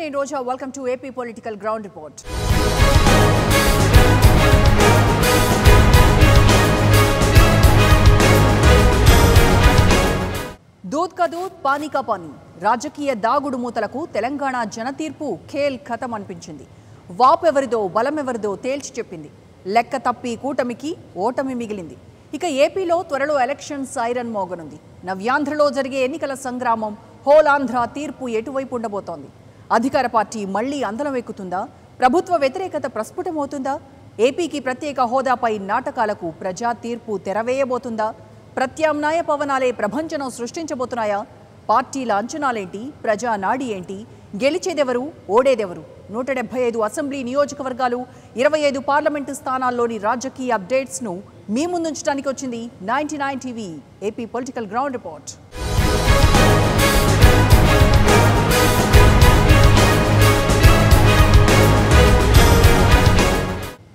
నేను Roja. Welcome to AP political ground report. దూద్ కా దూద్ పానీ కా పానీ. రాజకీయ దాగుడు మూతలకు తెలంగాణ జనతీర్పు ఖేల్ ఖతం అనిపించింది. వాపెవరిదో బలమెవరిదో తేల్చి చెప్పింది. లెక్క తప్పి కూటమికి ఓటమి మిగిలింది. ఇక ఏపీలో త్వరలో ఎలక్షన్ సైరన్ మోగనుంది. నవ్యాంధ్రలో జరిగే ఎన్నికల సంగ్రామం, హోల్ ఆంధ్ర తీర్పు ఎటువైపు ఉండబోతోంది? అధికార పార్టీ మళ్లీ అందలం ఎక్కుతుందా? ప్రభుత్వ వ్యతిరేకత ప్రస్ఫుటమవుతుందా? ఏపీకి ప్రత్యేక హోదాపై నాటకాలకు ప్రజా తీర్పు తెరవేయబోతుందా? ప్రత్యామ్నాయ పవనాలే ప్రభంజనం సృష్టించబోతున్నాయా? పార్టీల అంచనాలేంటి? ప్రజా నాడి ఏంటి? గెలిచేదెవరు? ఓడేదెవరు? 175 అసెంబ్లీ నియోజకవర్గాలు, 25 పార్లమెంటు స్థానాల్లోని రాజకీయ అప్డేట్స్ను మీ ముందుంచడానికి వచ్చింది 99 TV AP political ground report.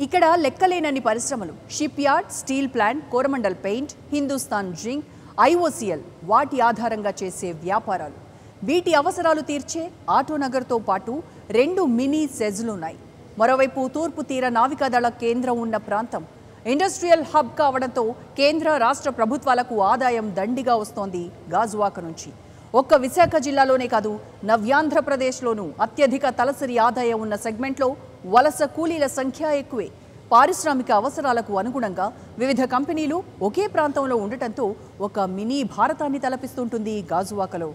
ఇక్కడ లెక్కలేనన్ని పరిశ్రమలు, ship yard, steel plant, Coromandel paint, Hindustan zinc, IOCL వాటి ఆధారంగా చేసే వ్యాపారాలు. వీటి అవసరాలు తీర్చే ఆటోనగర్తో పాటు 2 మినీ సెజ్లున్నాయి. మరోవైపు తూర్పు తీర నావికాదళ కేంద్రం ఉన్న ప్రాంతం ఇండస్ట్రియల్ హబ్ కావడంతో కేంద్ర రాష్ట్ర ప్రభుత్వాలకు ఆదాయం దండిగా వస్తోంది గాజువాక నుంచి. ఒక్క విశాఖ జిల్లాలోనే కాదు, నవ్యాంధ్రప్రదేశ్లోనూ అత్యధిక తలసరి ఆదాయం ఉన్న సెగ్మెంట్లో వలస కూలీల సంఖ్య ఎక్కువే. పారిశ్రామిక అవసరాలకు అనుగుణంగా వివిధ కంపెనీలు ఒకే ప్రాంతంలో ఉండటంతో ఒక మినీ భారతాన్ని తలపిస్తుంటుంది గాజువాకలో.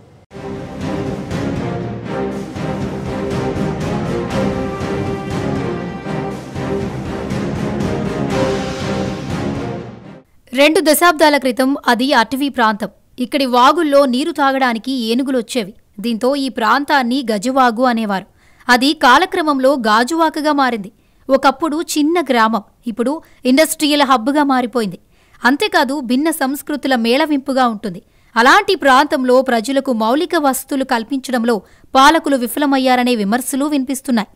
రెండు దశాబ్దాల క్రితం అది అటవీ ప్రాంతం. ఇక్కడి వాగుల్లో నీరు తాగడానికి ఏనుగులొచ్చేవి. దీంతో ఈ ప్రాంతాన్ని గజవాగు అనేవారు. అది కాలక్రమంలో గాజువాకగా మారింది. ఒకప్పుడు చిన్న గ్రామం, ఇప్పుడు ఇండస్ట్రియల్ హబ్గా మారిపోయింది. అంతేకాదు భిన్న సంస్కృతుల మేళవింపుగా ఉంటుంది. అలాంటి ప్రాంతంలో ప్రజలకు మౌలిక వసతులు కల్పించడంలో పాలకులు విఫలమయ్యారనే విమర్శలు వినిపిస్తున్నాయి.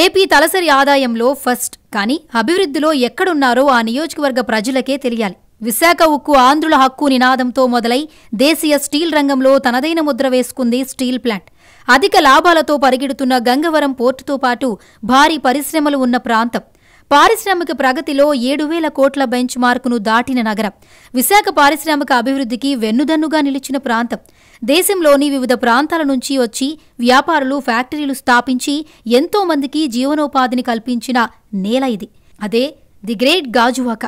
ఏపీ తలసరి ఆదాయంలో ఫస్ట్, కానీ అభివృద్ధిలో ఎక్కడున్నారో ఆ నియోజకవర్గ ప్రజలకే తెలియాలి. విశాఖ ఉక్కు ఆంధ్రుల హక్కు నినాదంతో మొదలై దేశీయ స్టీల్ రంగంలో తనదైన ముద్ర వేసుకుంది స్టీల్ ప్లాంట్. అధిక లాభాలతో పరిగెడుతున్న గంగవరం పోర్టుతో పాటు భారీ పరిశ్రమలు ఉన్న ప్రాంతం. పారిశ్రామిక ప్రగతిలో 7,000 కోట్ల బెంచ్ మార్కును దాటిన నగరం. విశాఖ పారిశ్రామిక అభివృద్ధికి వెన్నుదన్నుగా నిలిచిన ప్రాంతం. దేశంలోని వివిధ ప్రాంతాల నుంచి వచ్చి వ్యాపారులు ఫ్యాక్టరీలు స్థాపించి ఎంతో మందికి జీవనోపాధిని కల్పించిన నేల ఇది. అదే the great Gajuwaka.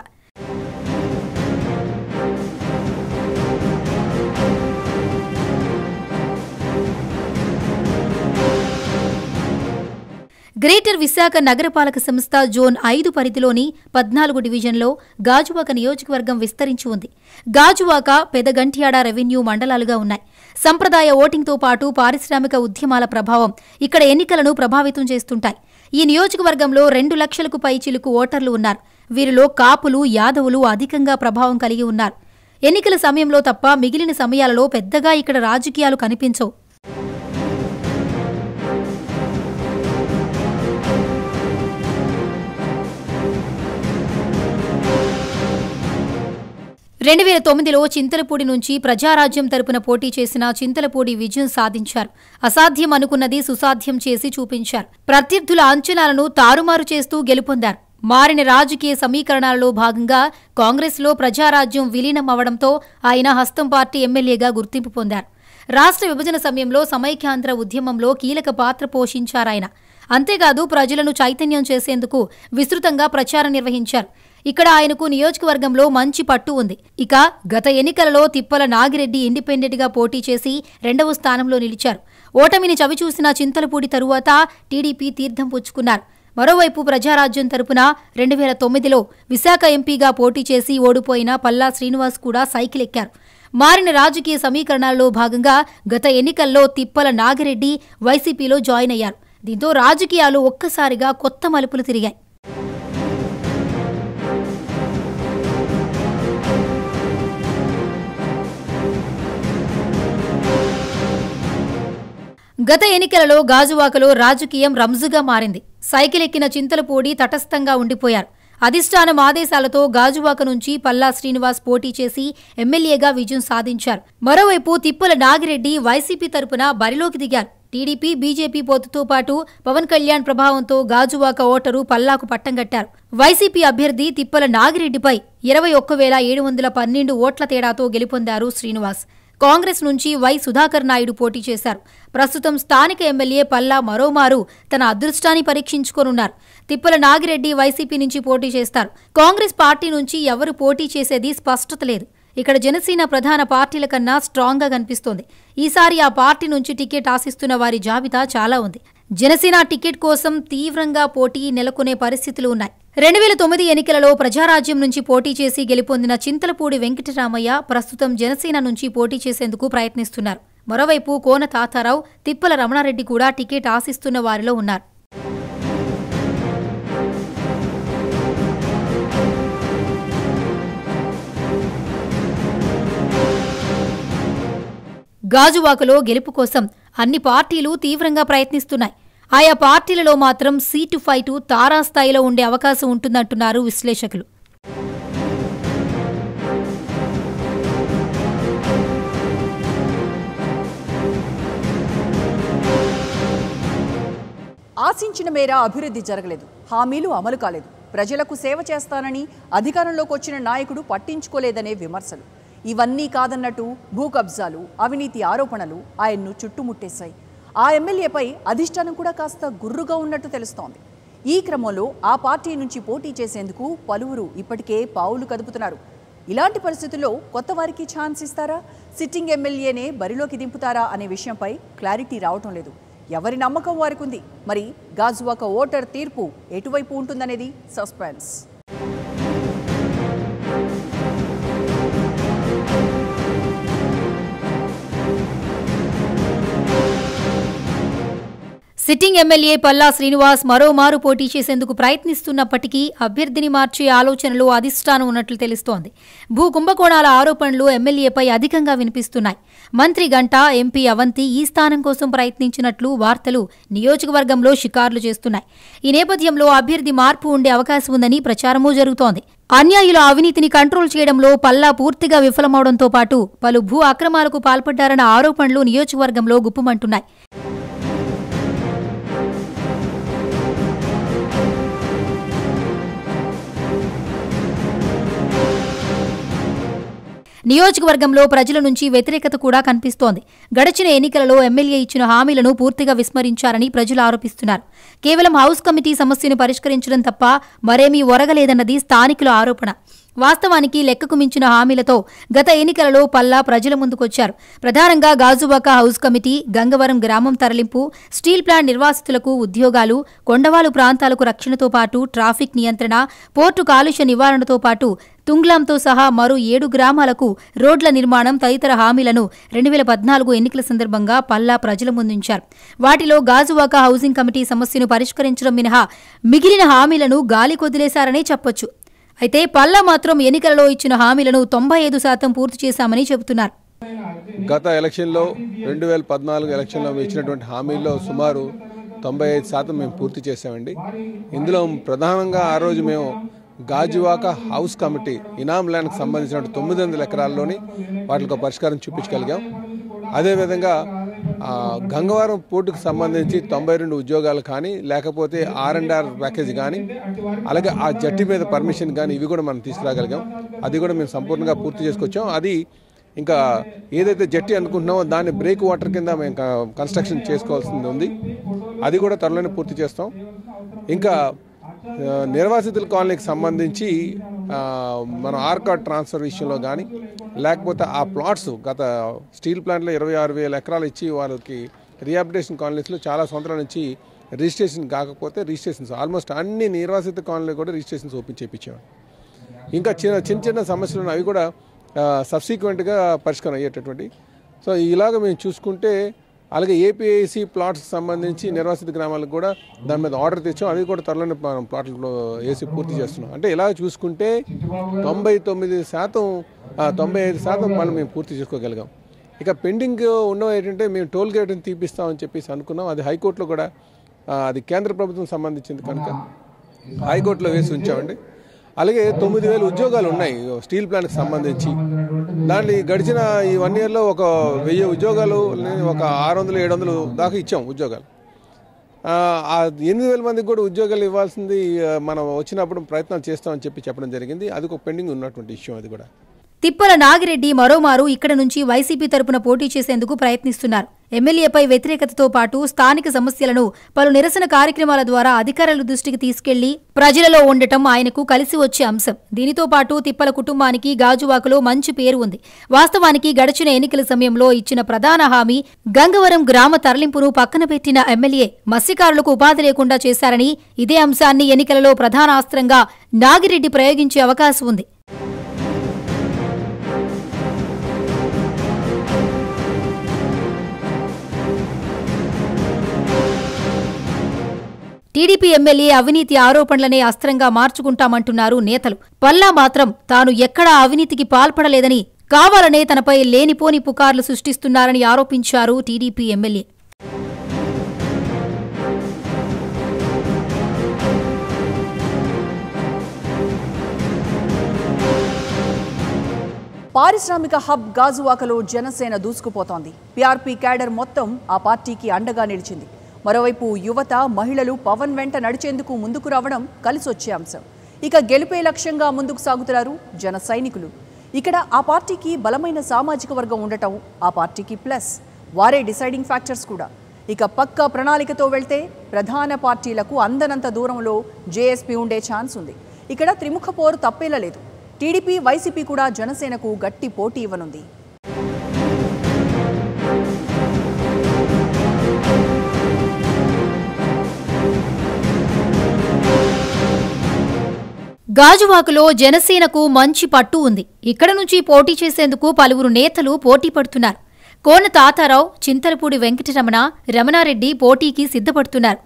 Greater Visakha నగరపాలక సంస్థ జోన్ 5 పరిధిలోని 14 డివిజన్లో గాజువాక నియోజకవర్గం విస్తరించి ఉంది. గాజువాక, పెదగంట్యాడ రెవెన్యూ మండలాలుగా ఉన్నాయి. సంప్రదాయ ఓటింగ్తో పాటు పారిశ్రామిక ఉద్యమాల ప్రభావం ఇక్కడ ఎన్నికలను ప్రభావితం చేస్తుంటాయి. ఈ నియోజకవర్గంలో 2 లక్షలకు పైచిలుకు ఓటర్లు ఉన్నారు. వీరిలో కాపులు, యాదవులు అధికంగా ప్రభావం కలిగి ఉన్నారు. ఎన్నికల సమయంలో తప్ప మిగిలిన సమయాలలో పెద్దగా ఇక్కడ రాజకీయాలు కనిపించవు. రెండు 2009లో చింతలపూడి నుంచి ప్రజారాజ్యం తరపున పోటీ చేసిన చింతలపూడి విజయం సాధించారు. అసాధ్యం అనుకున్నది సుసాధ్యం చేసి చూపించారు. ప్రత్యర్థుల అంచనాలను తారుమారు చేస్తూ గెలుపొందారు. మారిన రాజకీయ సమీకరణాలలో భాగంగా కాంగ్రెస్లో ప్రజారాజ్యం విలీనం అవడంతో ఆయన హస్తం పార్టీ ఎమ్మెల్యేగా గుర్తింపు పొందారు. రాష్ట్ర విభజన సమయంలో సమైక్యాంధ్ర ఉద్యమంలో కీలక పాత్ర పోషించారాయన. అంతేకాదు ప్రజలను చైతన్యం చేసేందుకు విస్తృతంగా ప్రచారం నిర్వహించారు. ఇక్కడ ఆయనకు నియోజకవర్గంలో మంచి పట్టు ఉంది. ఇక గత ఎన్నికలలో తిప్పల నాగిరెడ్డి ఇండిపెండెంట్గా పోటీ చేసి 2వ స్థానంలో నిలిచారు. ఓటమిని చవిచూసిన చింతలపూడి తరువాత టీడీపీ తీర్థం పుచ్చుకున్నారు. మరోవైపు ప్రజారాజ్యం తరపున 2009లో విశాఖ ఎంపీగా పోటీ చేసి ఓడిపోయిన పల్లా శ్రీనివాస్ కూడా సైకిల్ ఎక్కారు. మారిన రాజకీయ సమీకరణాల్లో భాగంగా గత ఎన్నికల్లో తిప్పల నాగిరెడ్డి వైసీపీలో జాయిన్ అయ్యారు. దీంతో రాజకీయాలు ఒక్కసారిగా కొత్త మలుపులు తిరిగాయి. గత ఎన్నికలలో గాజువాకలో రాజకీయం రంజుగా మారింది. సైకిల్ ఎక్కిన చింతలపూడి తటస్థంగా ఉండిపోయారు. అధిష్టానం ఆదేశాలతో గాజువాక నుంచి పల్లా శ్రీనివాస్ పోటీ చేసి ఎమ్మెల్యేగా విజయం సాధించారు. మరోవైపు తిప్పల నాగిరెడ్డి వైసీపీ తరపున బరిలోకి దిగారు. టీడీపీ బీజేపీ పొత్తుతో పాటు పవన్ కళ్యాణ్ ప్రభావంతో గాజువాక ఓటరు పల్లాకు పట్టం కట్టారు. వైసీపీ అభ్యర్థి తిప్పల నాగిరెడ్డిపై 21,712 ఓట్ల తేడాతో గెలుపొందారు శ్రీనివాస్. కాంగ్రెస్ నుంచి వై సుధాకర్ నాయుడు పోటీ చేశారు. ప్రస్తుతం స్థానిక ఎమ్మెల్యే పల్లా మరోమారు తన అదృష్టాన్ని పరీక్షించుకోనున్నారు. తిప్పల నాగిరెడ్డి వైసీపీ నుంచి పోటీ చేస్తారు. కాంగ్రెస్ పార్టీ నుంచి ఎవరు పోటీ చేసేది స్పష్టత లేదు. ఇక్కడ జనసేన ప్రధాన పార్టీల కన్నా స్ట్రాంగ్ గా కనిపిస్తోంది. ఈసారి ఆ పార్టీ నుంచి టికెట్ ఆశిస్తున్న వారి జాబితా చాలా ఉంది. జనసేన టికెట్ కోసం తీవ్రంగా పోటీ నెలకొనే పరిస్థితులు ఉన్నాయి. 2009 ఎన్నికలలో ప్రజారాజ్యం నుంచి పోటీ చేసి గెలుపొందిన చింతలపూడి వెంకటరామయ్య ప్రస్తుతం జనసేన నుంచి పోటీ చేసేందుకు ప్రయత్నిస్తున్నారు. మరోవైపు కోన తాతారావు, తిప్పల రమణారెడ్డి కూడా టికెట్ ఆశిస్తున్న వారిలో ఉన్నారు. గాజువాకలో గెలుపు కోసం అన్ని పార్టీలు తీవ్రంగా ప్రయత్నిస్తున్నాయి. ఆయా పార్టీలలో మాత్రం సీటు ఫైటు తారాస్థాయిలో ఉండే అవకాశం ఉంటుందంటున్నారు విశ్లేషకులు. ఆశించిన మేర అభివృద్ధి జరగలేదు, హామీలు అమలు కాలేదు, ప్రజలకు సేవ చేస్తానని అధికారంలోకి వచ్చిన నాయకుడు పట్టించుకోలేదనే విమర్శలు. ఇవన్నీ కాదన్నట్టు భూ కబ్జాలు, అవినీతి ఆరోపణలు ఆయన్ను చుట్టుముట్టేశాయి. ఆ ఎమ్మెల్యేపై అధిష్టానం కూడా కాస్త గుర్రుగా ఉన్నట్టు తెలుస్తోంది. ఈ క్రమంలో ఆ పార్టీ నుంచి పోటీ చేసేందుకు పలువురు ఇప్పటికే పావులు కదుపుతున్నారు. ఇలాంటి పరిస్థితుల్లో కొత్త వారికి ఛాన్స్ ఇస్తారా, సిట్టింగ్ ఎమ్మెల్యేనే బరిలోకి దింపుతారా అనే విషయంపై క్లారిటీ రావటం లేదు. ఎవరి నమ్మకం వారికి ఉంది. మరి గాజువాక ఓటర్ తీర్పు ఎటువైపు ఉంటుందనేది suspense. Sitting MLA Palla Srinivas మరోమారు పోటీ చేసేందుకు ప్రయత్నిస్తున్నప్పటికీ అభ్యర్థిని మార్చే ఆలోచనలో అధిష్టానం ఉన్నట్లు తెలుస్తోంది. భూ కుంభకోణాల ఆరోపణలు ఎమ్మెల్యేపై అధికంగా వినిపిస్తున్నాయి. మంత్రి గంటా, ఎంపీ అవంతి ఈ స్థానం కోసం ప్రయత్నించినట్లు వార్తలు నియోజకవర్గంలో షికార్లు చేస్తున్నాయి. ఈ నేపథ్యంలో అభ్యర్థి మార్పు ఉండే అవకాశం ఉందని ప్రచారమూ జరుగుతోంది. అన్యాయుల అవినీతిని కంట్రోల్ చేయడంలో పల్లా పూర్తిగా విఫలమవడంతో పాటు పలు భూ అక్రమాలకు పాల్పడ్డారన్న ఆరోపణలు నియోజకవర్గంలో గుప్పుమంటున్నాయి. నియోజకవర్గంలో ప్రజల నుంచి వ్యతిరేకత కూడా కనిపిస్తోంది. గడిచిన ఎన్నికలలో ఎమ్మెల్యే ఇచ్చిన హామీలను పూర్తిగా విస్మరించారని ప్రజలు ఆరోపిస్తున్నారు. కేవలం హౌస్ కమిటీ సమస్యను పరిష్కరించడం తప్ప మరేమీ ఒరగలేదన్నది స్థానికుల ఆరోపణ. వాస్తవానికి లెక్కకు మించిన హామీలతో గత ఎన్నికలలో పల్లా ప్రజల ముందుకొచ్చారు. ప్రధానంగా గాజువాక హౌస్ కమిటీ, గంగవరం గ్రామం తరలింపు, స్టీల్ ప్లాంట్ నిర్వాసితులకు ఉద్యోగాలు, కొండవాలు ప్రాంతాలకు రక్షణతో పాటు ట్రాఫిక్ నియంత్రణ, పోర్టు కాలుష్య నివారణతో పాటు తుంగ్లాంతో సహా మరో 7 గ్రామాలకు రోడ్ల నిర్మాణం తదితర హామీలను 2014 ఎన్నికల సందర్భంగా పల్లా ప్రజల ముందుంచారు. వాటిలో గాజువాక హౌసింగ్ కమిటీ సమస్యను పరిష్కరించడం మినహా మిగిలిన హామీలను గాలి కొదిలేశారనే చెప్పొచ్చు. అయితే పల్లా మాత్రం ఎన్నికలలో ఇచ్చిన హామీలను 95% పూర్తి చేశామని చెబుతున్నారు. గత ఎలక్షన్లో 2014 ఎలక్షన్లో ఇచ్చినటువంటి హామీల్లో సుమారు 95% మేము పూర్తి చేశామండి. ఇందులో ప్రధానంగా ఆ రోజు మేము గాజువాక హౌస్ కమిటీ ఇనాం ల్యాండ్కి సంబంధించిన 900 ఎకరాల్లోని వాటికి పరిష్కారం చూపించగలిగాం. అదేవిధంగా గంగవరం పోర్టుకు సంబంధించి 92 ఉద్యోగాలు కానీ, లేకపోతే R&R ప్యాకేజ్ కానీ, అలాగే ఆ జట్టి మీద పర్మిషన్ కానీ ఇవి కూడా మనం తీసుకురాగలిగాం. అది కూడా మేము సంపూర్ణంగా పూర్తి చేసుకొచ్చాం. అది ఇంకా ఏదైతే జట్టి అనుకుంటున్నామో దాన్ని బ్రేక్ వాటర్ కింద మేము కన్స్ట్రక్షన్ చేసుకోవాల్సింది ఉంది. అది కూడా త్వరలోనే పూర్తి చేస్తాం. ఇంకా నిర్వాసితుల కాలనీకి సంబంధించి మన ఆర్కాడ్ ట్రాన్స్ఫర్ విషయంలో కానీ, లేకపోతే ఆ ప్లాట్స్ గత స్టీల్ ప్లాంట్లో 26,000 ఎకరాలు ఇచ్చి వాళ్ళకి రీహాబిలిటేషన్ కాలనీస్లో చాలా సంవత్సరాల నుంచి రిజిస్ట్రేషన్ కాకపోతే రిజిస్ట్రేషన్స్ ఆల్మోస్ట్ అన్ని నిర్వాసిత కాలనీలు కూడా రిజిస్ట్రేషన్స్ ఓపెన్ చేయించాం. ఇంకా చిన్న సమస్యలు ఉన్నాయి, అవి కూడా సబ్సిక్వెంట్గా పరిష్కారం అయ్యేటటువంటి. సో ఇలాగ మేము చూసుకుంటే, అలాగే ఏపీఐసి ప్లాట్స్కి సంబంధించి నిర్వాసిత గ్రామాలకు కూడా దాని మీద ఆర్డర్ తెచ్చాం. అది కూడా త్వరలోనే మనం ప్లాట్లలో వేసి పూర్తి చేస్తున్నాం. అంటే ఇలా చూసుకుంటే 95% మనం మేము పూర్తి చేసుకోగలిగాం. ఇక పెండింగ్ ఉన్నవి ఏంటంటే, మేము టోల్ గేట్ని తీపిస్తామని చెప్పేసి అనుకున్నాం. అది హైకోర్టులో కూడా అది కేంద్ర ప్రభుత్వం సంబంధించింది కనుక హైకోర్టులో వేసి ఉంచామండి. అలాగే 9,000 ఉద్యోగాలు ఉన్నాయి స్టీల్ ప్లాంట్కి సంబంధించి. దాంట్లో గడిచిన ఈ 1 yearలో ఒక 1000 ఉద్యోగాలు, ఒక 600-700 దాకా ఇచ్చాం ఉద్యోగాలు. ఆ 8,000 మందికి కూడా ఉద్యోగాలు ఇవ్వాల్సింది మనం వచ్చినప్పుడు ప్రయత్నాలు చేస్తామని చెప్పడం జరిగింది. అది ఒక పెండింగ్ ఉన్నటువంటి ఇష్యూ. అది కూడా తిప్పల నాగిరెడ్డి మరోమారు ఇక్కడ నుంచి వైసీపీ తరపున పోటీ చేసేందుకు ప్రయత్నిస్తున్నారు. ఎమ్మెల్యేపై వ్యతిరేకతతో పాటు స్థానిక సమస్యలను పలు నిరసన కార్యక్రమాల ద్వారా అధికారుల దృష్టికి తీసుకెళ్లి ప్రజలలో ఉండటం ఆయనకు కలిసి వచ్చే అంశం. దీనితో పాటు తిప్పల కుటుంబానికి గాజువాకలో మంచి పేరు ఉంది. వాస్తవానికి గడిచిన ఎన్నికల సమయంలో ఇచ్చిన ప్రధాన హామీ గంగవరం గ్రామ తరలింపును పక్కన పెట్టిన ఎమ్మెల్యే మత్స్యకారులకు ఉపాధి లేకుండా చేశారని, ఇదే అంశాన్ని ఎన్నికలలో ప్రధాన అస్త్రంగా నాగిరెడ్డి ప్రయోగించే అవకాశం ఉంది. టీడీపీ ఎమ్మెల్యే అవినీతి ఆరోపణలనే అస్త్రంగా మార్చుకుంటామంటున్నారు నేతలు. పల్లా మాత్రం తాను ఎక్కడా అవినీతికి పాల్పడలేదని, కావాలనే తనపై లేనిపోని పుకార్లు సృష్టిస్తున్నారని ఆరోపించారు టీడీపీ ఎమ్మెల్యే. పారిశ్రామిక హబ్ గాజువాకలో జనసేన దూసుకుపోతోంది. పీఆర్పీ క్యాడర్ మొత్తం ఆ పార్టీకి అండగా నిలిచింది. మరోవైపు యువత, మహిళలు పవన్ వెంట నడిచేందుకు ముందుకు రావడం కలిసొచ్చే అంశం. ఇక గెలుపే లక్ష్యంగా ముందుకు సాగుతున్నారు జన సైనికులు. ఇక్కడ ఆ పార్టీకి బలమైన సామాజిక వర్గం ఉండటం ఆ పార్టీకి ప్లస్. వారే డిసైడింగ్ ఫ్యాక్టర్స్ కూడా. ఇక పక్కా ప్రణాళికతో వెళ్తే ప్రధాన పార్టీలకు అందనంత దూరంలో జేఎస్పీ ఉండే ఛాన్స్ ఉంది. ఇక్కడ త్రిముఖ పోరు తప్పేలా లేదు. టీడీపీ, వైసీపీ కూడా జనసేనకు గట్టి పోటీ ఇవ్వనుంది. గాజువాకలో జనసేనకు మంచి పట్టు ఉంది. ఇక్కడ నుంచి పోటీ చేసేందుకు పలువురు నేతలు పోటీ పడుతున్నారు. కోన తాతారావు, చింతలపూడి వెంకటరమణ, రమణారెడ్డి పోటీకి సిద్ధపడుతున్నారు.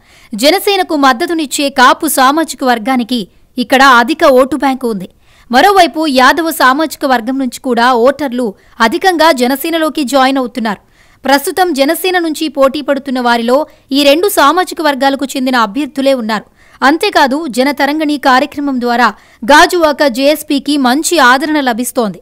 జనసేనకు మద్దతునిచ్చే కాపు సామాజిక వర్గానికి ఇక్కడ అధిక ఓటు బ్యాంకు ఉంది. మరోవైపు యాదవ సామాజిక వర్గం నుంచి కూడా ఓటర్లు అధికంగా జనసేనలోకి జాయిన్ అవుతున్నారు. ప్రస్తుతం జనసేన నుంచి పోటీ పడుతున్న వారిలో ఈ 2 సామాజిక వర్గాలకు చెందిన అభ్యర్థులే ఉన్నారు. అంతేకాదు జనతరంగిణి కార్యక్రమం ద్వారా గాజువాక జేఎస్పీకి మంచి ఆదరణ లభిస్తోంది.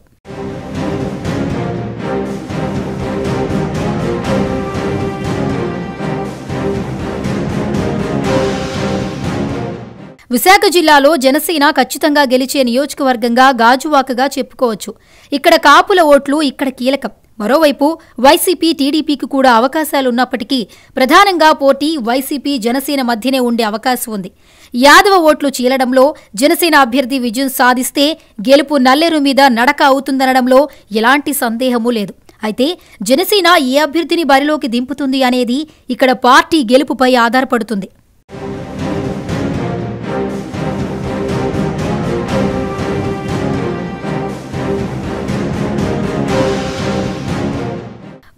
విశాఖ జిల్లాలో జనసేన ఖచ్చితంగా గెలిచే నియోజకవర్గంగా గాజువాకగా చెప్పుకోవచ్చు. ఇక్కడ కాపుల ఓట్లు ఇక్కడ కీలకం. మరోవైపు వైసీపీ, టీడీపీకి కూడా అవకాశాలున్నప్పటికీ ప్రధానంగా పోటీ వైసీపీ, జనసేన మధ్యనే ఉండే అవకాశం ఉంది. యాదవ ఓట్లు చీలడంలో జనసేన అభ్యర్థి విజయం సాధిస్తే గెలుపు నల్లేరు మీద నడక అవుతుందనడంలో ఎలాంటి సందేహమూ లేదు. అయితే జనసేన ఏ అభ్యర్థిని బరిలోకి దింపుతుంది అనేది ఇక్కడ పార్టీ గెలుపుపై ఆధారపడుతుంది.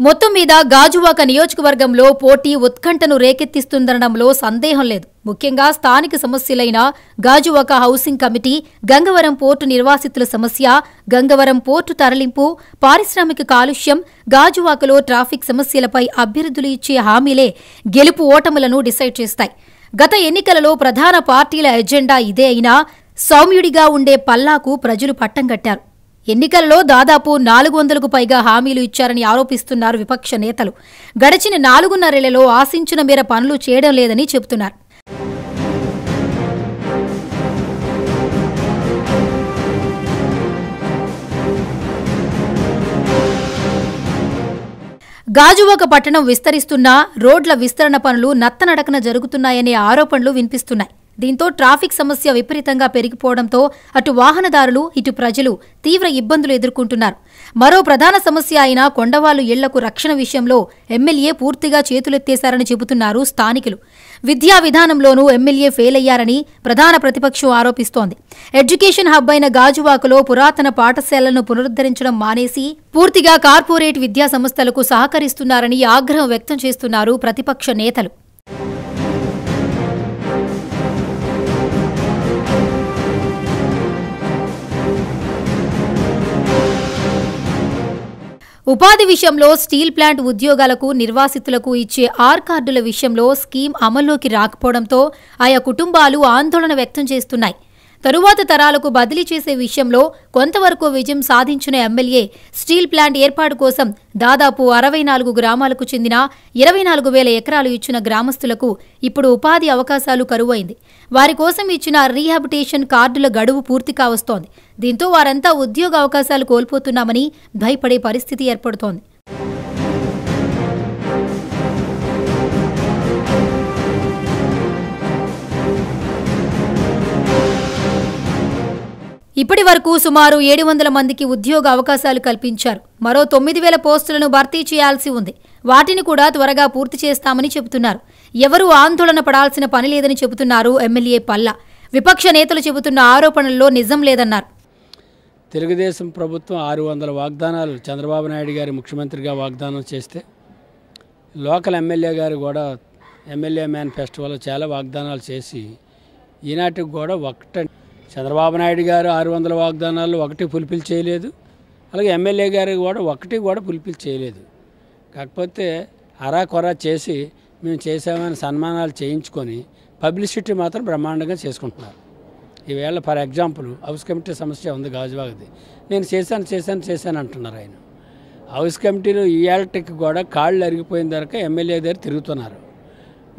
మొత్తం మీద గాజువాక నియోజకవర్గంలో పోటీ ఉత్కంఠను రేకెత్తిస్తుందనడంలో సందేహం లేదు. ముఖ్యంగా స్థానిక సమస్యలైన Gajuwaka housing committee, Gangavaram port నిర్వాసితుల సమస్య, గంగవరం పోర్టు తరలింపు, పారిశ్రామిక కాలుష్యం, గాజువాకలో ట్రాఫిక్ సమస్యలపై అభ్యర్థులు ఇచ్చే హామీలే గెలుపు ఓటములను డిసైడ్ చేస్తాయి. గత ఎన్నికలలో ప్రధాన పార్టీల ఎజెండా ఇదే అయినా సౌమ్యుడిగా ఉండే పల్లాకు ప్రజలు పట్టం కట్టారు. ఎన్నికలలో దాదాపు 400కు పైగా హామీలు ఇచ్చారని ఆరోపిస్తున్నారు విపక్ష నేతలు. గడిచిన 4.5 ఆశించిన మేర పనులు చేయడం లేదని చెబుతున్నారు. గాజువాక పట్టణం విస్తరిస్తున్నా రోడ్ల విస్తరణ పనులు నత్తనడకన జరుగుతున్నాయనే ఆరోపణలు వినిపిస్తున్నాయి. దీంతో ట్రాఫిక్ సమస్య విపరీతంగా పెరిగిపోవడంతో అటు వాహనదారులు, ఇటు ప్రజలు తీవ్ర ఇబ్బందులు ఎదుర్కొంటున్నారు. మరో ప్రధాన సమస్య అయిన కొండవాళ్లు ఇళ్లకు రక్షణ విషయంలో ఎమ్మెల్యే పూర్తిగా చేతులెత్తేశారని చెబుతున్నారు స్థానికులు. విద్యా విధానంలోనూ ఎమ్మెల్యే ఫెయిల్ అయ్యారని ప్రధాన ప్రతిపక్షం ఆరోపిస్తోంది. ఎడ్యుకేషన్ హబ్ అయిన గాజువాకలో పురాతన పాఠశాలలను పునరుద్ధరించడం మానేసి పూర్తిగా కార్పొరేట్ విద్యా సంస్థలకు సహకరిస్తున్నారని ఆగ్రహం వ్యక్తం చేస్తున్నారు ప్రతిపక్ష నేతలు. ఉపాధి విషయంలో స్టీల్ ప్లాంట్ ఉద్యోగాలకు నిర్వాసితులకు ఇచ్చే ఆర్ కార్డుల విషయంలో స్కీమ్ అమల్లోకి రాకపోవడంతో ఆయా కుటుంబాలు ఆందోళన వ్యక్తం చేస్తున్నాయి. తరువాత తరాలకు బదిలీ చేసే విషయంలో కొంతవరకు విజయం సాధించిన ఎమ్మెల్యే స్టీల్ ప్లాంట్ ఏర్పాటు కోసం దాదాపు 64 గ్రామాలకు చెందిన 24,000 ఎకరాలు ఇచ్చిన గ్రామస్తులకు ఇప్పుడు ఉపాధి అవకాశాలు కరువైంది. వారి కోసం ఇచ్చిన రీహాబిటేషన్ కార్డుల గడువు పూర్తి కావస్తోంది. దీంతో వారంతా ఉద్యోగ అవకాశాలు కోల్పోతున్నామని భయపడే పరిస్థితి ఏర్పడుతోంది. ఇప్పటి వరకు సుమారు 700 మందికి ఉద్యోగ అవకాశాలు కల్పించారు. మరో 9,000 పోస్టులను భర్తీ చేయాల్సి ఉంది. వాటిని కూడా త్వరగా పూర్తి చేస్తామని చెబుతున్నారు. ఎవరూ ఆందోళన పడాల్సిన పని లేదని చెబుతున్నారు ఎమ్మెల్యే పల్లా. విపక్ష నేతలు చెబుతున్న ఆరోపణల్లో నిజం లేదన్నారు. తెలుగుదేశం ప్రభుత్వం 600 వాగ్దానాలు చంద్రబాబు నాయుడు గారి ముఖ్యమంత్రిగా వాగ్దానం చేస్తే లోకల్ ఎమ్మెల్యే గారు కూడా ఎమ్మెల్యే మేనిఫెస్టోలో చాలా వాగ్దానాలు చేసి ఈనాటికి కూడా చంద్రబాబు నాయుడు గారు 600 వాగ్దానాలు ఒకటి ఫుల్ఫిల్ చేయలేదు. అలాగే ఎమ్మెల్యే గారు కూడా ఒకటి ఫుల్ఫిల్ చేయలేదు. కాకపోతే అరాకొరా చేసి మేము చేసామని సన్మానాలు చేయించుకొని పబ్లిసిటీ మాత్రం బ్రహ్మాండంగా చేసుకుంటున్నారు. ఈవేళ ఫర్ ఎగ్జాంపుల్ హౌస్ కమిటీ సమస్య ఉంది గాజువాకది. నేను చేశాను అంటున్నారు ఆయన. హౌస్ కమిటీలో ఈయాలటికి కూడా కాళ్ళు అరిగిపోయిన దాకా ఎమ్మెల్యే దగ్గర తిరుగుతున్నారు.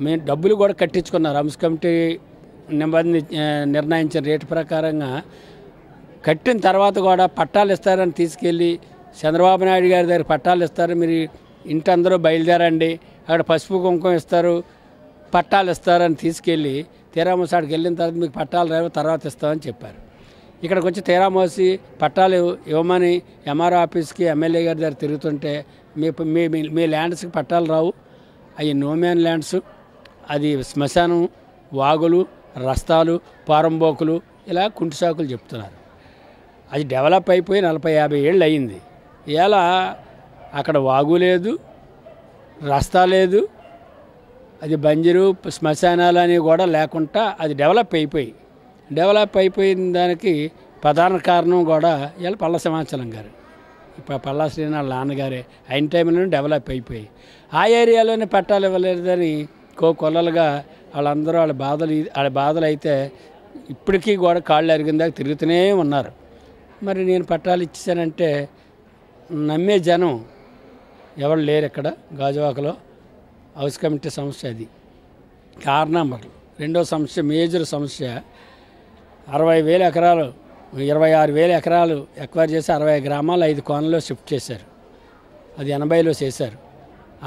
మేము డబ్బులు కూడా కట్టించుకున్నారు. హౌస్ కమిటీ నిర్ణయించిన రేటు ప్రకారంగా కట్టిన తర్వాత కూడా పట్టాలు ఇస్తారని తీసుకెళ్ళి చంద్రబాబు నాయుడు గారి దగ్గర పట్టాలు ఇస్తారు, మీరు ఇంటి అందరూ బయలుదేరండి, అక్కడ పసుపు కుంకుమ ఇస్తారు, పట్టాలు ఇస్తారని తీసుకెళ్ళి తీరామోసాడికి వెళ్ళిన తర్వాత మీకు పట్టాలు రావు తర్వాత ఇస్తామని చెప్పారు. ఇక్కడికి వచ్చి తీరామోసి పట్టాలు ఇవ్వమని ఎంఆర్ఓ ఆఫీస్కి ఎమ్మెల్యే గారి దగ్గర తిరుగుతుంటే మీ ల్యాండ్స్కి పట్టాలు రావు, అవి నోమ్యాన్ ల్యాండ్స్, అది శ్మశానం, వాగులు, రస్తాలు, పారంబోకులు, ఇలా కుంటి సాకులు చెప్తున్నారు. అది డెవలప్ అయిపోయి 40-50 ఏళ్ళు అయ్యింది. ఇలా అక్కడ వాగు లేదు, రస్తా లేదు, అది బంజరు శ్మశానాలు అని కూడా లేకుండా అది డెవలప్ అయిపోయిన దానికి ప్రధాన కారణం కూడా ఇలా పల్ల సింహాచలం గారు, ఇప్పుడు పల్లా శ్రీనాథ్ నాన్నగారే. అయిన టైంలోనే డెవలప్ అయిపోయి ఆ ఏరియాలోనే పట్టాలు ఇవ్వలేదని కొల్లలుగా వాళ్ళందరూ వాళ్ళ బాధలు అయితే ఇప్పటికీ కూడా కాళ్ళు అరిగిన దాకా తిరుగుతూనే ఉన్నారు. మరి నేను పట్టాలు ఇచ్చానంటే నమ్మే జనం ఎవరు లేరు ఇక్కడ గాజువాకలో. హౌస్ కమిటీ సమస్య అది కారణం. రెండో సమస్య, మేజర్ సమస్య, 60,000 ఎకరాలు 26,000 ఎకరాలు ఎక్వైర్ చేసి 60 గ్రామాలు 5 కోణంలో షిఫ్ట్ చేశారు. అది 80లో చేశారు.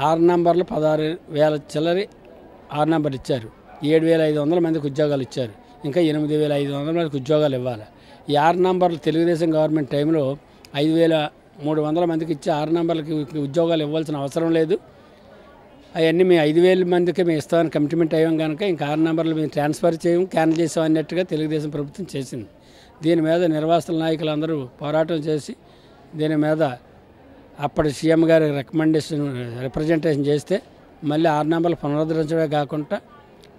6 నంబర్లు 16,000 చిల్లరి 6 నంబర్ ఇచ్చారు. 7,500 మందికి ఉద్యోగాలు ఇచ్చారు. ఇంకా 8,500 మందికి ఉద్యోగాలు ఇవ్వాలి. ఈ 6 నంబర్లు తెలుగుదేశం గవర్నమెంట్ టైంలో 5,300 మందికి ఇచ్చి 6 నంబర్లకి ఉద్యోగాలు ఇవ్వాల్సిన అవసరం లేదు. అవన్నీ మేము 5,000 మందికి మేము ఇస్తామని కమిట్మెంట్ అయ్యాం కనుక ఇంకా 6 నంబర్లు మేము ట్రాన్స్ఫర్ చేయం, క్యాన్సిల్ చేసాం అన్నట్టుగా తెలుగుదేశం ప్రభుత్వం చేసింది. దీని మీద నిర్వాసితుల నాయకులందరూ పోరాటం చేసి దీని మీద అప్పటి సీఎం గారి రిప్రజెంటేషన్ చేస్తే మళ్ళీ 6 నంబర్లు పునరుద్ధరించడమే కాకుండా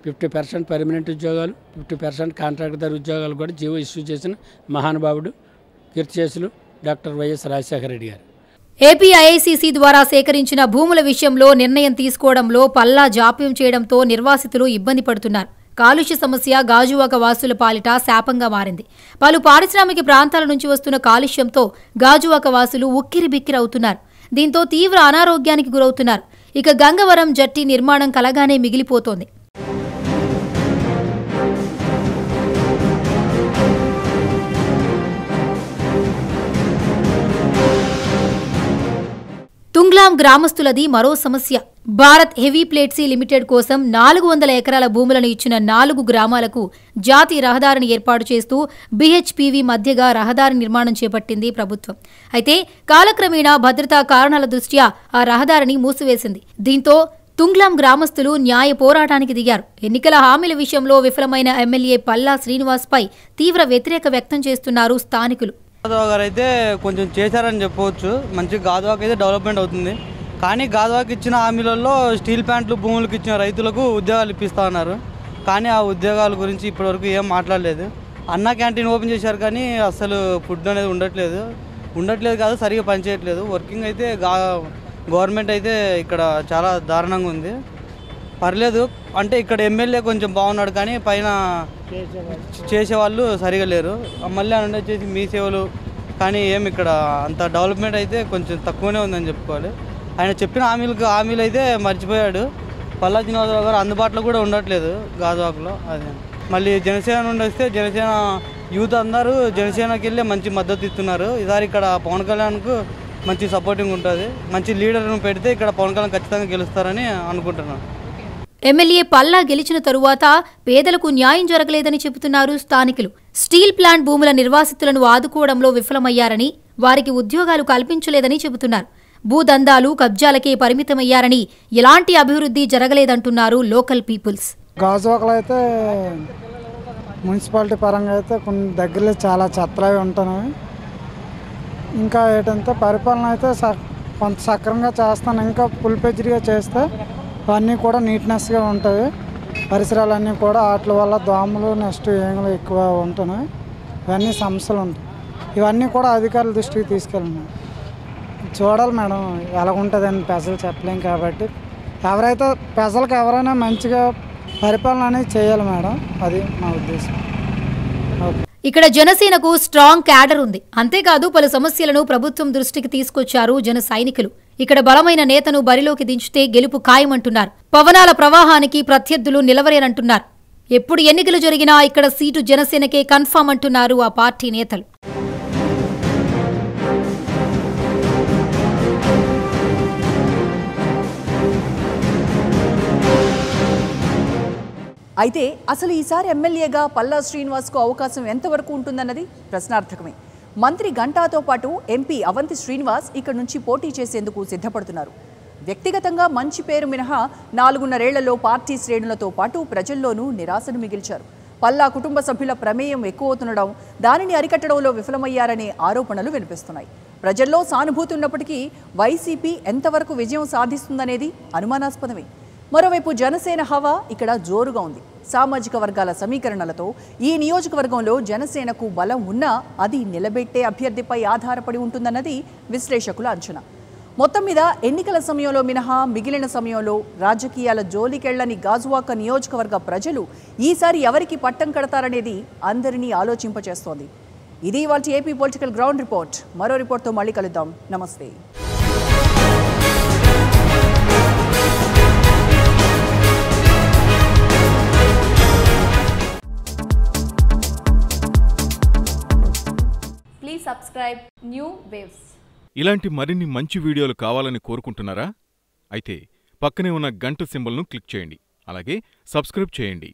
50% పర్మనెంట్ ఉద్యోగాలు, 50% కాంట్రాక్టర్ ఉద్యోగాలు కూడా జీవో ఇష్యూ చేసిన మహానుభావుడు కీర్తిశేషులు డాక్టర్ వైఎస్ రాజశేఖర రెడ్డి గారు. ఏపీ ఐఐసీసీ ద్వారా సేకరించిన భూముల విషయంలో నిర్ణయం తీసుకోవడంలో పల్లా జాప్యం చేయడంతో నిర్వాసితులు ఇబ్బంది పడుతున్నారు. కాలుష్య సమస్య గాజువాక వాసుల పాలిట శాపంగా మారింది. పలు పారిశ్రామిక ప్రాంతాల నుంచి వస్తున్న కాలుష్యంతో గాజువాక వాసులు ఉక్కిరిబిక్కిరవుతున్నారు. దీంతో తీవ్ర అనారోగ్యానికి గురవుతున్నారు. ఇక గంగవరం జట్టి నిర్మాణం కలగానే మిగిలిపోతోంది. తుంగ్లాం గ్రామస్తులది మరో సమస్య. భారత్ హెవీ ప్లేట్సీ లిమిటెడ్ కోసం 400 ఎకరాల భూములను ఇచ్చిన 4 గ్రామాలకు జాతీయ రహదారిని ఏర్పాటు చేస్తూ బీహెచ్పీవీ మధ్యగా రహదారి నిర్మాణం చేపట్టింది ప్రభుత్వం. అయితే కాలక్రమేణా భద్రతా కారణాల దృష్ట్యా ఆ రహదారిని మూసివేసింది. దీంతో తుంగ్లాం గ్రామస్తులు న్యాయ పోరాటానికి దిగారు. ఎన్నికల హామీల విషయంలో విఫలమైన ఎమ్మెల్యే పల్లా శ్రీనివాస్పై తీవ్ర వ్యతిరేక వ్యక్తం చేస్తున్నారు స్థానికులు. గాజువాక గారు అయితే కొంచెం చేశారని చెప్పవచ్చు. మంచి గాజువాక అయితే డెవలప్మెంట్ అవుతుంది. కానీ గాజువాక ఇచ్చిన హామీలలో స్టీల్ ప్లాంట్లు భూములకు ఇచ్చిన రైతులకు ఉద్యోగాలు ఇప్పిస్తా ఉన్నారు. కానీ ఆ ఉద్యోగాల గురించి ఇప్పటివరకు ఏం మాట్లాడలేదు. అన్న క్యాంటీన్ ఓపెన్ చేశారు కానీ అసలు ఫుడ్ అనేది ఉండట్లేదు కాదు, సరిగా పనిచేయట్లేదు. వర్కింగ్ అయితే గవర్నమెంట్ అయితే ఇక్కడ చాలా దారుణంగా ఉంది. పర్లేదు, అంటే ఇక్కడ ఎమ్మెల్యే కొంచెం బాగున్నాడు కానీ పైన చేసేవాళ్ళు సరిగా లేరు. మళ్ళీ అని వచ్చేసి మీ సేవలు కానీ ఇక్కడ అంత డెవలప్మెంట్ అయితే కొంచెం తక్కువనే ఉందని చెప్పుకోవాలి. ఆయన చెప్పిన హామీలు అయితే మర్చిపోయాడు. పల్లా శ్రీనివాసరావు గారు అందుబాటులో కూడా ఉండట్లేదు గాజువాకలో. అదే మళ్ళీ జనసేన నుండి వస్తే జనసేన యూత్ అందరూ జనసేనకి వెళ్ళి మంచి మద్దతు ఇస్తున్నారు. ఈసారి ఇక్కడ పవన్ కళ్యాణ్కు మంచి సపోర్టింగ్ ఉంటుంది. మంచి లీడర్ను పెడితే ఇక్కడ పవన్ కళ్యాణ్ ఖచ్చితంగా గెలుస్తారని అనుకుంటున్నాను. ఎమ్మెల్యే పల్లా గెలిచిన తరువాత పేదలకు న్యాయం జరగలేదని చెబుతున్నారు స్థానికులు. స్టీల్ ప్లాంట్ భూముల నిర్వాసితులను ఆదుకోవడంలో విఫలమయ్యారని, వారికి ఉద్యోగాలు కల్పించలేదని చెబుతున్నారు. భూదందాలు, కబ్జాలకే పరిమితమయ్యారని, ఎలాంటి అభివృద్ధి జరగలేదంటున్నారు లోకల్ పీపుల్స్. గాజువాకలో అయితే మున్సిపాలిటీ పరంగా అయితే కొన్ని దగ్గరలో చాలా చెత్తలవి ఉంటున్నాయి. ఇంకా ఏంటంటే పరిపాలన అయితే కొంత సక్రమంగా చేస్తాను. ఇంకా ఫుల్ పేజ్డ్గా చేస్తే అన్నీ కూడా నీట్నెస్గా ఉంటాయి. పరిసరాలన్నీ కూడా వాటి వల్ల దోమలు నెక్స్ట్ ఏమలు ఎక్కువ ఉంటున్నాయి. ఇవన్నీ సమస్యలు ఉంటాయి. ఇవన్నీ కూడా అధికారుల దృష్టికి తీసుకెళ్ళినాయి. చూడాలి మేడం ఎలా ఉంటుందని ప్రజలు చెప్పలేం కాబట్టి ప్రజలకు ఎవరైనా మంచిగా పరిపాలన అనేది చేయాలి మేడం. అది మా ఉద్దేశం. ఇక్కడ జనసేనకు స్ట్రాంగ్ క్యాడర్ ఉంది. అంతేకాదు పలు సమస్యలను ప్రభుత్వం దృష్టికి తీసుకొచ్చారు జన సైనికులు. ఇక్కడ బలమైన నేతను బరిలోకి దించితే గెలుపు ఖాయమంటున్నారు. పవనాల ప్రవాహానికి ప్రత్యర్థులు నిలవరేనంటున్నారు. ఎప్పుడు ఎన్నికలు జరిగినా ఇక్కడ సీటు జనసేనకే కన్ఫర్మ్ అంటున్నారు ఆ పార్టీ నేతలు. అయితే అసలు ఈసారి ఎమ్మెల్యేగా పల్లా శ్రీనివాస్కు అవకాశం ఎంతవరకు ఉంటుందన్నది ప్రశ్నార్థకమే. మంత్రి గంటాతో పాటు ఎంపీ అవంతి శ్రీనివాస్ ఇక్కడ నుంచి పోటీ చేసేందుకు సిద్ధపడుతున్నారు. వ్యక్తిగతంగా మంచి పేరు మినహా 4.5 పార్టీ శ్రేణులతో పాటు ప్రజల్లోనూ నిరాశను మిగిల్చారు. పల్లా కుటుంబ సభ్యుల ప్రమేయం ఎక్కువవుతుండడం, దానిని అరికట్టడంలో విఫలమయ్యారనే ఆరోపణలు వినిపిస్తున్నాయి. ప్రజల్లో సానుభూతి ఉన్నప్పటికీ వైసీపీ ఎంతవరకు విజయం సాధిస్తుందనేది అనుమానాస్పదమే. మరోవైపు జనసేన హవా ఇక్కడ జోరుగా ఉంది. సామాజిక వర్గాల సమీకరణలతో ఈ నియోజకవర్గంలో జనసేనకు బలం ఉన్నా అది నిలబెట్టే అభ్యర్థిపై ఆధారపడి ఉంటుందన్నది విశ్లేషకుల అంచనా. మొత్తం మీద ఎన్నికల సమయంలో మినహా మిగిలిన సమయంలో రాజకీయాల జోలికెళ్లని గాజువాక నియోజకవర్గ ప్రజలు ఈసారి ఎవరికి పట్టం కడతారనేది అందరినీ ఆలోచింపచేస్తోంది. ఇది ఇవాల్టి ఏపీ పొలిటికల్ గ్రౌండ్ రిపోర్ట్. మరో రిపోర్ట్తో మళ్ళీ కలుద్దాం. నమస్తే. Subscribe New Waves. ఇలాంటి మరిన్ని మంచి వీడియోలు కావాలని కోరుకుంటున్నారా? అయితే పక్కనే ఉన్న గంట సింబల్ను క్లిక్ చేయండి. అలాగే సబ్స్క్రైబ్ చేయండి.